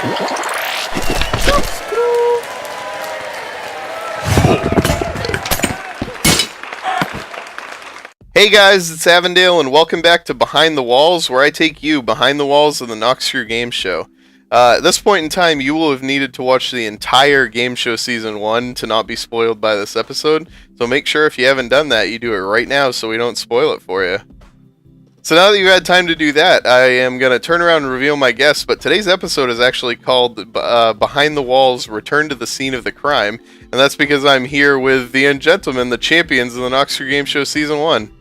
Hey guys, it's Avondale, and welcome back to Behind the Walls, where I take you behind the walls of the Knoxville Game Show. At this point in time, you will have needed to watch the entire Game Show Season 1 to not be spoiled by this episode, so make sure if you haven't done that, you do it right now so we don't spoil it for you. So now that you've had time to do that, I am going to turn around and reveal my guests, but today's episode is actually called Behind the Walls, Return to the Scene of the Crime, and that's because I'm here with the gentlemen, the champions of the Knoxville Game Show Season 1.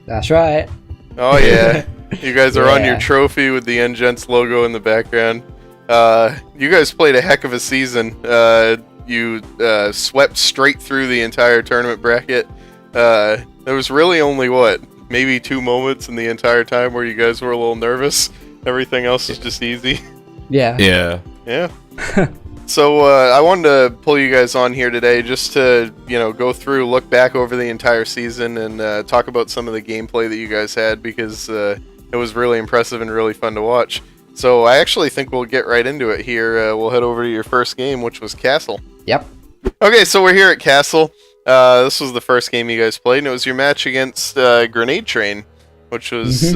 That's right. Oh yeah, you guys are on your trophy with the Ngents logo in the background. You guys played a heck of a season. You swept straight through the entire tournament bracket. There was really only, maybe 2 moments in the entire time where you guys were a little nervous. Everything else is just easy. Yeah. So I wanted to pull you guys on here today just to, go through, look back over the entire season and talk about some of the gameplay that you guys had because it was really impressive and really fun to watch. So I actually think we'll get right into it here. We'll head over to your first game, which was Castle. Yep. Okay, so we're here at Castle. This was the first game you guys played, and it was your match against Grenade Train, which was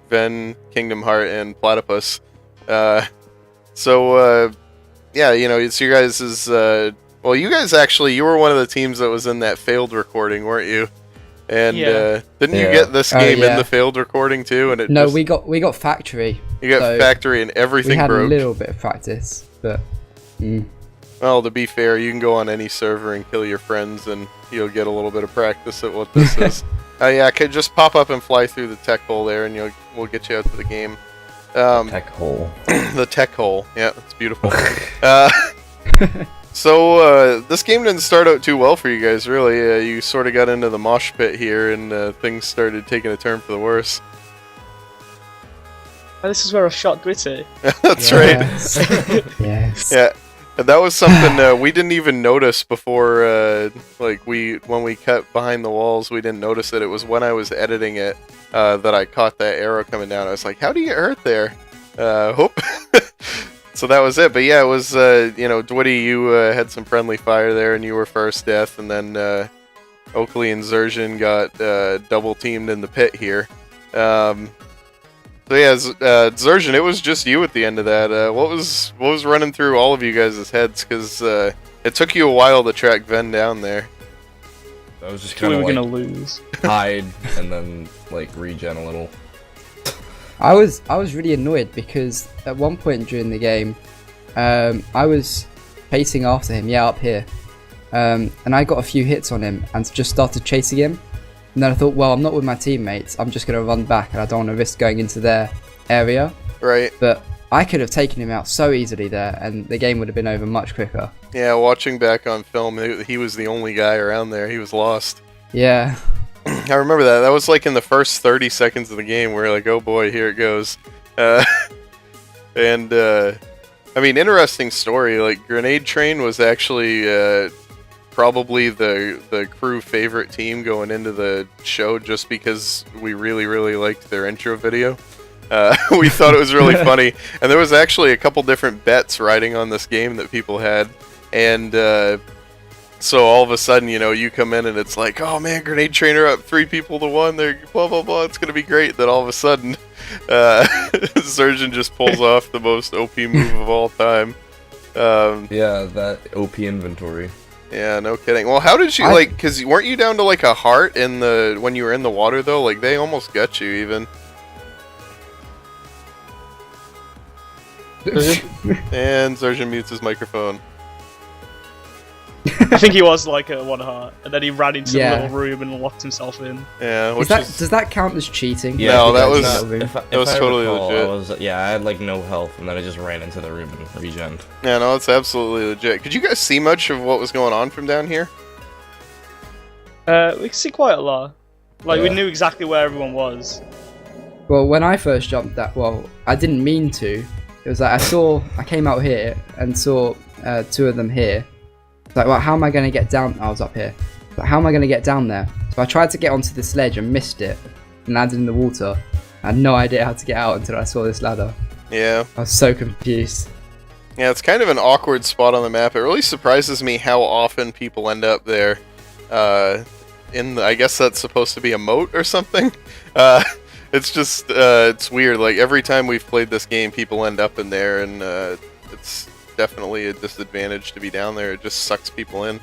Ven, Kingdom Heart, and Platypus. Yeah, it's your guys' you guys actually, you were one of the teams that was in that failed recording, weren't you? And didn't you get this game in the failed recording too? And we got Factory. You got Factory and everything broke. We had a little bit of practice, but... Well, to be fair, you can go on any server and kill your friends and you'll get a little bit of practice at what this is. I could just pop up and fly through the tech hole there and we'll get you out to the game. Tech hole. The tech hole. Yeah, it's beautiful. So this game didn't start out too well for you guys, really. You sort of got into the mosh pit here, and things started taking a turn for the worse. Oh, this is where I shot Gritty. That's right. Yes. Yeah, and that was something we didn't even notice before. When we cut Behind the Walls, we didn't notice it. It was when I was editing it that I caught that arrow coming down. I was like, "How do you get hurt there?" Hope. So that was it. But yeah, it was Dwitty, you had some friendly fire there, and you were first death, and then Oakley and Zerjan got double teamed in the pit here. So yeah, Zerjan, it was just you at the end of that. What was running through all of you guys' heads? Because it took you a while to track Ven down there. I was just kind of gonna lose. Hide and then regen a little. I was really annoyed because at one point during the game, I was pacing after him, up here, and I got a few hits on him and just started chasing him. And then I thought, well, I'm not with my teammates, I'm just going to run back and I don't want to risk going into their area. Right. But I could have taken him out so easily there and the game would have been over much quicker. Yeah, watching back on film, he was the only guy around there. He was lost. Yeah. I remember that. That was in the first 30 seconds of the game where you're like, oh boy, here it goes. Interesting story. Grenade Train was actually... probably the crew favorite team going into the show just because we really, really liked their intro video. We thought it was really funny. And there was actually a couple different bets riding on this game that people had. And so all of a sudden, you come in and it's like, oh man, Grenade Trainer up 3 people to 1. They're blah, blah, blah. It's going to be great. Then all of a sudden, Surgeon just pulls off the most OP move of all time. That OP inventory. Yeah, no kidding. Well, how did you because weren't you down to a heart when you were in the water though? They almost got you even. And Zerjan mutes his microphone. I think he was a 1 heart, and then he ran into the little room and locked himself in. Yeah, does that count as cheating? Yeah, no, that was totally legit. I had no health, and then I just ran into the room and regened. Yeah, no, it's absolutely legit. Could you guys see much of what was going on from down here? We could see quite a lot. We knew exactly where everyone was. Well, when I first jumped I didn't mean to. It was I came out here and saw 2 of them here. How am I going to get down? I was up here. How am I going to get down there? So I tried to get onto the sledge and missed it and landed in the water. I had no idea how to get out until I saw this ladder. Yeah. I was so confused. Yeah, it's kind of an awkward spot on the map. It really surprises me how often people end up there. I guess that's supposed to be a moat or something. It's just, it's weird. Like, every time we've played this game, people end up in there, and it's definitely a disadvantage to be down there. It just sucks people in.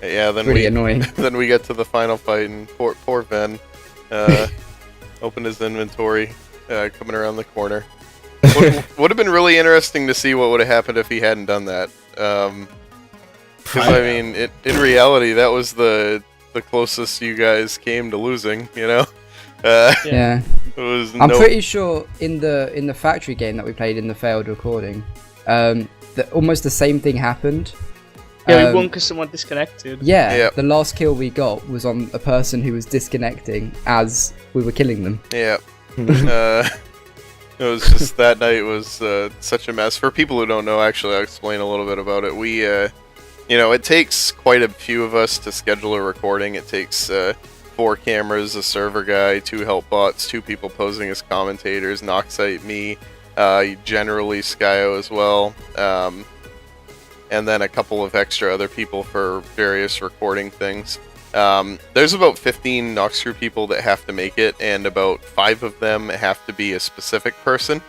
Yeah, then Pretty annoying. Then we get to the final fight, and poor Ben opened his inventory, coming around the corner. Would have been really interesting to see what would have happened if he hadn't done that. Because I mean, in reality, that was the closest you guys came to losing. You know. Yeah. It was I'm pretty sure in the factory game that we played in the failed recording, almost the same thing happened. Yeah, we won because someone disconnected. Yeah, Yep. the last kill we got was on a person who was disconnecting as we were killing them. Yeah. It was just that night was such a mess. For people who don't know, actually, I'll explain a little bit about it. We, it takes quite a few of us to schedule a recording. It takes 4 cameras, a server guy, 2 help bots, 2 people posing as commentators, Noxite, me, generally Skyo as well, and then a couple of extra other people for various recording things. There's about 15 Nox Crew people that have to make it, and about 5 of them have to be a specific person,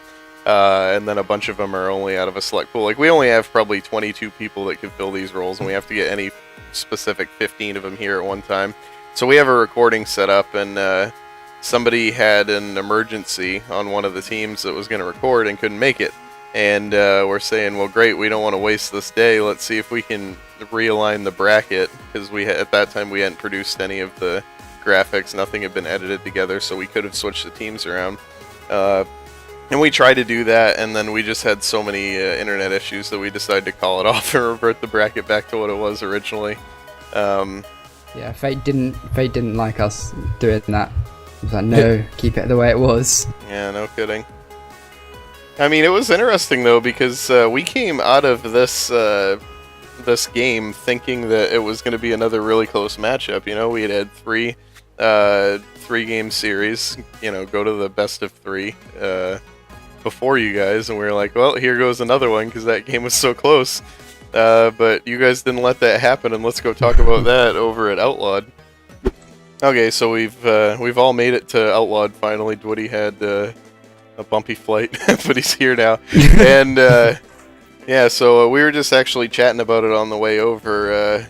and then a bunch of them are only out of a select pool. Like, we only have probably 22 people that can fill these roles, and we have to get any specific 15 of them here at one time. So we have a recording set up, and somebody had an emergency on one of the teams that was going to record and couldn't make it. And we're saying, well, great, we don't want to waste this day. Let's see if we can realign the bracket, because at that time we hadn't produced any of the graphics. Nothing had been edited together, so we could have switched the teams around. And we tried to do that, and then we just had so many internet issues that we decided to call it off and revert the bracket back to what it was originally. Yeah, Fate didn't like us doing that. He was like, no, keep it the way it was. Yeah, no kidding. I mean, it was interesting though, because we came out of this game thinking that it was going to be another really close matchup. You know, we had 3 game series. You know, go to the best of 3 before you guys, and we were like, well, here goes another one, because that game was so close. But you guys didn't let that happen, and let's go talk about that over at Outlawed. Okay, so we've all made it to Outlawed finally. Woody had a bumpy flight, but he's here now. And yeah, so we were just actually chatting about it on the way over.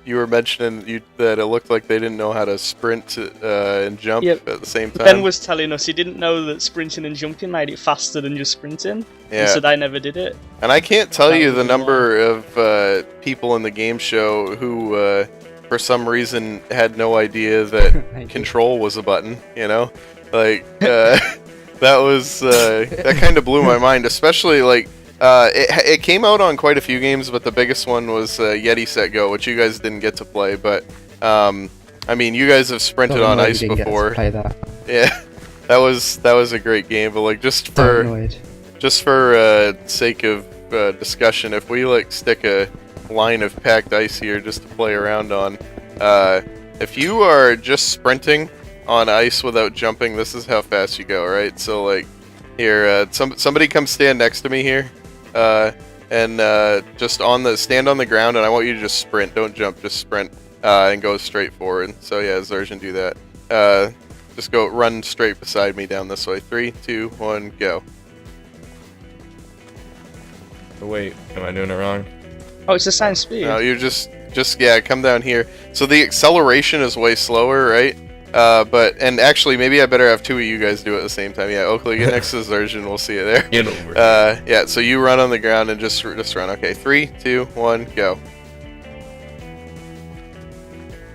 You were mentioning that it looked like they didn't know how to sprint and jump at the same time. Ben was telling us he didn't know that sprinting and jumping made it faster than just sprinting. Yeah. And so they never did it. And I can't tell you the number of people in the game show who, for some reason, had no idea that control was a button. You know, like that was that kind of blew my mind, especially like. It came out on quite a few games, but the biggest one was Yeti Set Go, which you guys didn't get to play. But I mean, you guys have sprinted on ice before. Play that. Yeah, that was a great game. But like, just for sake of discussion, if we like stick a line of packed ice here just to play around on, if you are just sprinting on ice without jumping, this is how fast you go, right? So like, here, somebody come stand next to me here. And just stand on the ground, and I want you to just sprint. Don't jump, just sprint, and go straight forward. So yeah, Zerjan, do that. Just run straight beside me down this way. 3, 2, 1, go. Oh, wait, am I doing it wrong? Oh, it's the same speed. No, you're just yeah, come down here. So the acceleration is way slower, right? And actually, maybe I better have 2 of you guys do it at the same time. Yeah, Oakley, get next to Zerjan, we'll see you there. Get over it. Yeah, so you run on the ground and just run. Okay, 3, 2, 1, go.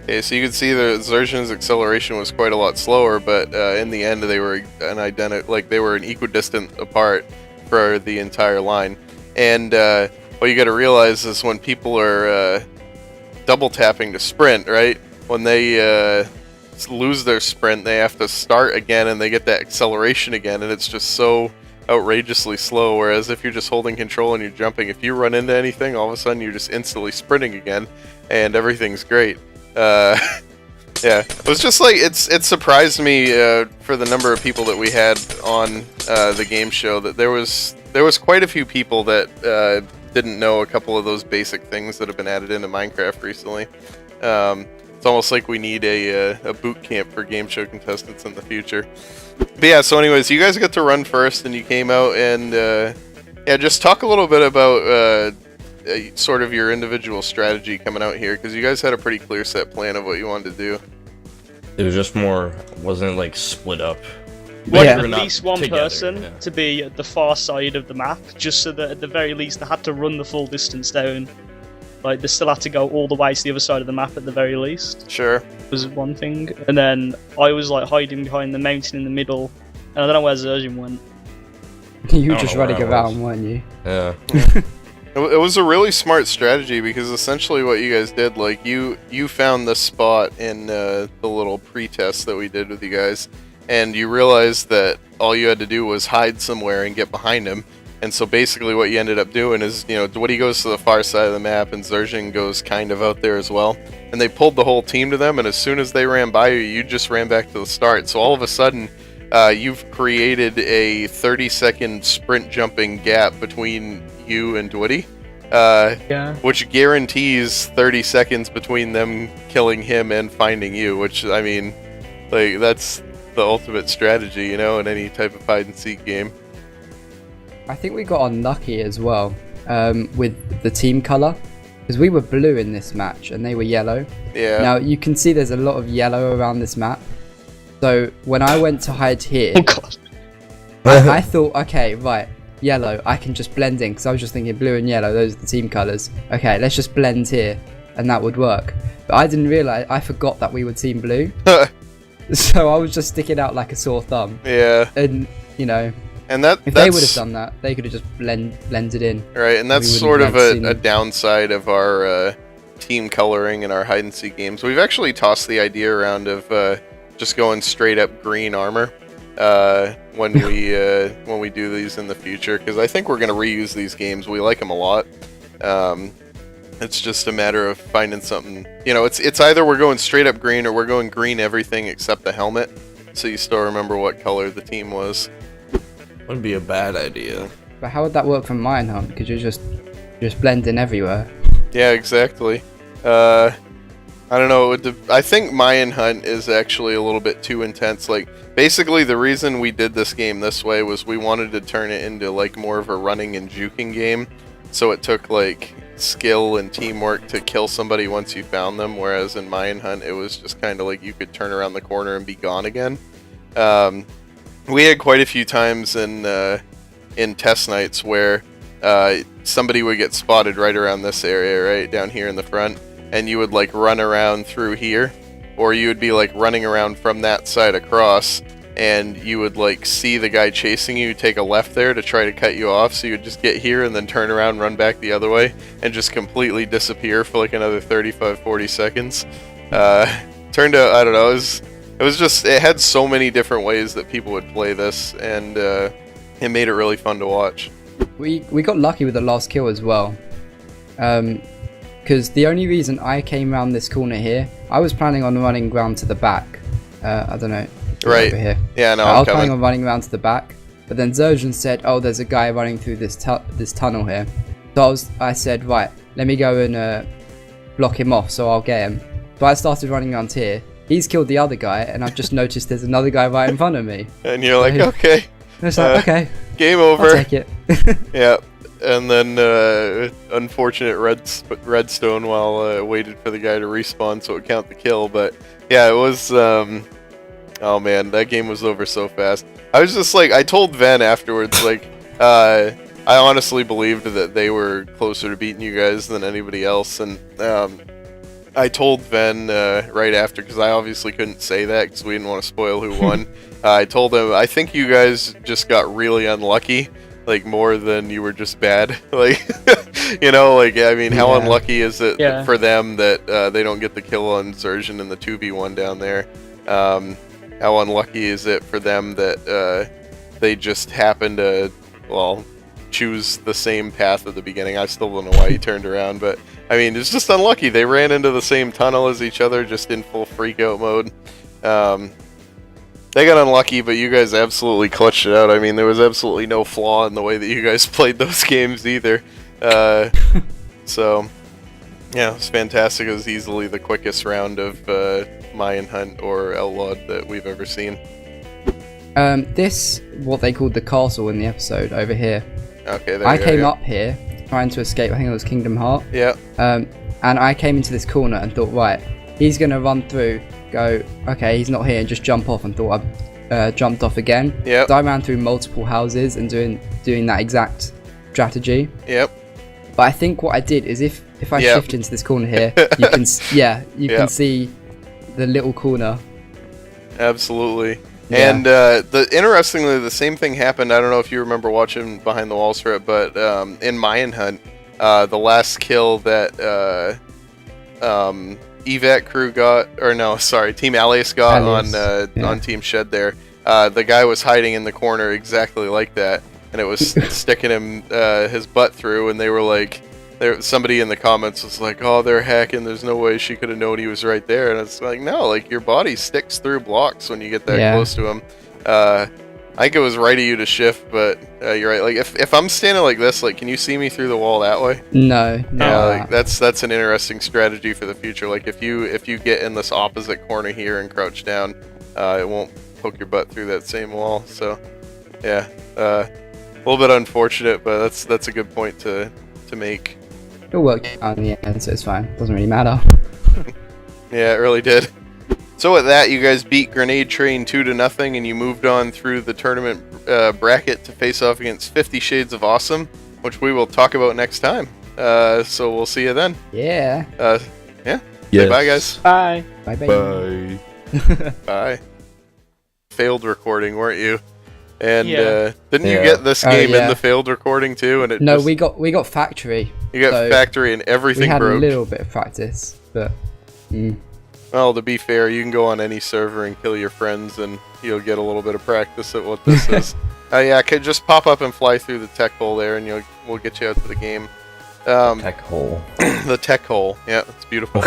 Okay, so you can see the Zerjan's acceleration was quite a lot slower, but in the end they were an equidistant apart for the entire line. And what you got to realize is when people are double tapping to sprint, right? When they lose their sprint, they have to start again, and they get that acceleration again, and it's just so outrageously slow. Whereas if you're just holding control and you're jumping, if you run into anything, all of a sudden you're just instantly sprinting again, and everything's great. Yeah, it was just like it surprised me for the number of people that we had on the game show that there was quite a few people that didn't know a couple of those basic things that have been added into Minecraft recently. It's almost like we need a boot camp for game show contestants in the future. But yeah, so anyways, you guys got to run first, and you came out and yeah, just talk a little bit about sort of your individual strategy coming out here, because you guys had a pretty clear set plan of what you wanted to do. It was just more, wasn't like split up. Wanted Yeah. at least one together, person yeah. to be at the far side of the map, just so that at the very least they had to run the full distance down. Like, they still had to go all the way to the other side of the map at the very least, Sure. was one thing. And then I was like hiding behind the mountain in the middle, and I don't know where Zerjan went. You were I don't just know where running I was. around, weren't you? Yeah. It was a really smart strategy, because essentially what you guys did, like, you found the spot in the little pre-test that we did with you guys, and you realized that all you had to do was hide somewhere and get behind him. And so basically what you ended up doing is, you know, Woody goes to the far side of the map and Zerjan goes kind of out there as well. And they pulled the whole team to them, and as soon as they ran by you, you just ran back to the start. So all of a sudden, you've created a 30-second sprint jumping gap between you and Woody. Yeah. Which guarantees 30 seconds between them killing him and finding you, which, I mean, like, that's the ultimate strategy, you know, in any type of hide-and-seek game. I think we got unlucky as well with the team colour, because we were blue in this match and they were yellow. Yeah. Now you can see there's a lot of yellow around this map. So when I went to hide here, Oh god. I thought, okay, right, yellow, I can just blend in, because I was just thinking blue and yellow, those are the team colours. Okay, let's just blend here, and that would work. But I didn't realise, I forgot that we were team blue. So I was just sticking out like a sore thumb. Yeah. And, you know, And that's they would have done that, they could have just blended in. right, and that's We sort of wouldn't have seen a them. downside of our team coloring in our hide and seek games. We've actually tossed the idea around of just going straight up green armor when we do these in the future, because I think we're going to reuse these games. We like them a lot. It's just a matter of finding something. You know, it's either we're going straight up green or we're going green everything except the helmet, so you still remember what color the team was. Wouldn't be a bad idea. But how would that work from Mine Hunt? Because you're just blend in everywhere. Yeah, exactly. I don't know. I think Mayan Hunt is actually a little bit too intense. Like, basically, the reason we did this game this way was we wanted to turn it into like more of a running and juking game. So it took like skill and teamwork to kill somebody once you found them. Whereas in Mayan Hunt, it was just kind of like you could turn around the corner and be gone again. We had quite a few times in test nights where somebody would get spotted right around this area, right down here in the front, and you would like run around through here, or you would be like running around from that side across, and you would like see the guy chasing you take a left there to try to cut you off, so you would just get here and then turn around and run back the other way and just completely disappear for like another 35-40 seconds. Turned out, I don't know, it had so many different ways that people would play this, and it made it really fun to watch. We got lucky with the last kill as well. Because the only reason I came around this corner here, I was planning on running round to the back. I don't know. Right. Over here. Yeah, no, I I'm was planning coming. on running around to the back, but then Zerjan said, "Oh, there's a guy running through this tunnel here." So I said, "Right, let me go and block him off, so I'll get him." So I started running around here. He's killed the other guy, and I've just noticed there's another guy right in front of me. And you're like, So- okay, And it's like, okay, game I'll over. take it. Yeah, and then unfortunate redstone while waited for the guy to respawn so it count the kill. But yeah, it was. Oh man, that game was over so fast. I was just like, I told Ven afterwards, like, I honestly believed that they were closer to beating you guys than anybody else, and I told Ven right after, because I obviously couldn't say that because we didn't want to spoil who won. I told him, I think you guys just got really unlucky, like more than you were just bad. Like, you know, like, I mean, how Yeah. unlucky is it Yeah. for them that they don't get the kill on Zerjan in the 2v1 down there? How unlucky is it for them that they just happen to, well, choose the same path at the beginning. I still don't know why he turned around, but I mean, it's just unlucky. They ran into the same tunnel as each other, just in full freakout mode. They got unlucky, but you guys absolutely clutched it out. I mean, there was absolutely no flaw in the way that you guys played those games either. So, yeah, it was fantastic. It was easily the quickest round of Mayan Hunt or Outlawed that we've ever seen. This, what they called the castle in the episode over here. Okay, there I you go, came yeah. up here trying to escape, I think it was Kingdom Heart. Yeah. And I came into this corner and thought, right, he's going to run through, go, okay, he's not here, and just jump off, and thought I jumped off again. Yep. So I ran through multiple houses and doing that exact strategy. Yep. But I think what I did is if I Yep. shift into this corner here, you can can see the little corner. Absolutely. Yeah. And interestingly, the same thing happened. I don't know if you remember watching Behind the Walls for it, but in Mayan Hunt, the last kill that Evac crew got, or no, sorry, Team Alias got on Team Shed there. The guy was hiding in the corner exactly like that, and it was sticking him his butt through, and they were like, somebody in the comments was like, oh, they're hacking, there's no way she could have known he was right there. And it's like, no, like, your body sticks through blocks when you get that close to him. I think it was right of you to shift, but you're right. Like, if I'm standing like this, like, can you see me through the wall that way? No. Yeah, like, that's an interesting strategy for the future. Like, if you get in this opposite corner here and crouch down, it won't poke your butt through that same wall. So, yeah, a little bit unfortunate, but that's a good point to make. It worked out in the end, so it's fine. Doesn't really matter. Yeah, it really did. So with that, you guys beat Grenade Train 2-0, and you moved on through the tournament bracket to face off against 50 Shades of Awesome, which we will talk about next time. So we'll see you then. Yeah. Yeah. Yes. Say bye, guys. Bye. Bye bye. Bye. Bye. Failed recording, weren't you? And Yeah. didn't you Yeah. get this game yeah. in the failed recording too? And it No, just, we got factory. you got so factory and We everything had broke. a little bit of practice, but Well, to be fair, you can go on any server and kill your friends, and you'll get a little bit of practice at what this is. Yeah, could just pop up and fly through the tech hole there, and we'll get you out to the game. Tech hole. The tech hole, yeah, it's beautiful.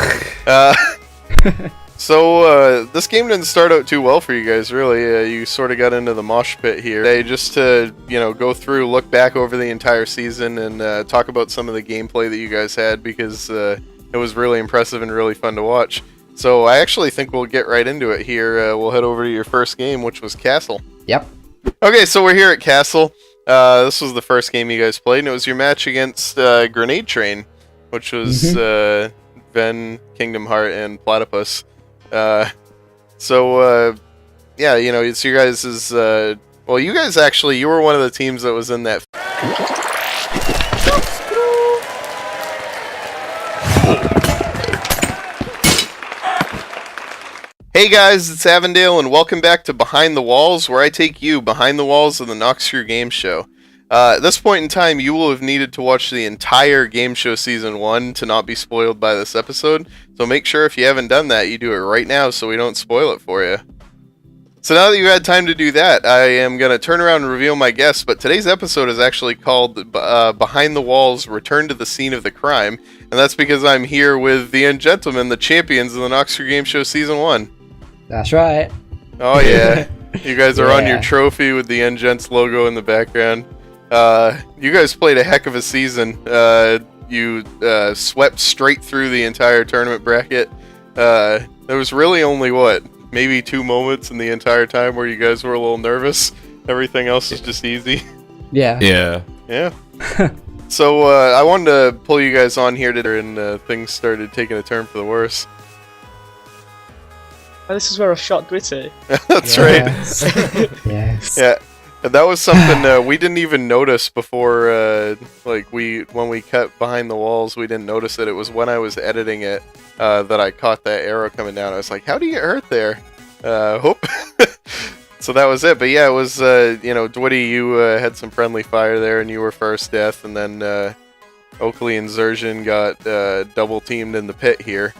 So this game didn't start out too well for you guys, really. You sort of got into the mosh pit here. Today, just to go through, look back over the entire season, and talk about some of the gameplay that you guys had, because it was really impressive and really fun to watch. So I actually think we'll get right into it here. We'll head over to your first game, which was Castle. yep. Okay, so we're here at Castle. This was the first game you guys played, and it was your match against Grenade Train, which was Ven, Kingdom Heart, and Platypus. Yeah, it's your guys' well, you guys actually, you were one of the teams that was in that. Hey guys, it's Avondale, and welcome back to Behind the Walls, where I take you behind the walls of the Noxcrew Game Show. At this point in time, you will have needed to watch the entire Game Show Season 1 to not be spoiled by this episode, so make sure if you haven't done that, you do it right now so we don't spoil it for you. So now that you've had time to do that, I am going to turn around and reveal my guests, but today's episode is actually called Behind the Walls, Return to the Scene of the Crime, and that's because I'm here with the Young Gentlemen, the champions of the Noxcrew Game Show Season 1. That's right. Oh yeah, you guys are on your Yeah. trophy with the N-Gents logo in the background. You guys played a heck of a season. You swept straight through the entire tournament bracket. There was really only, maybe 2 moments in the entire time where you guys were a little nervous. Everything else is just easy. Yeah. Yeah. Yeah. So I wanted to pull you guys on here today, and things started taking a turn for the worse. Oh, this is where I shot Gritty. That's right. Yes. Yeah, and that was something we didn't even notice before. When we cut Behind the Walls, we didn't notice it. It was when I was editing it that I caught that arrow coming down. I was like, "How do you get hurt there?" Hope. So that was it. But yeah, it was Dwitty, you had some friendly fire there, and you were first death, and then Oakley and Zerzhin got double teamed in the pit here.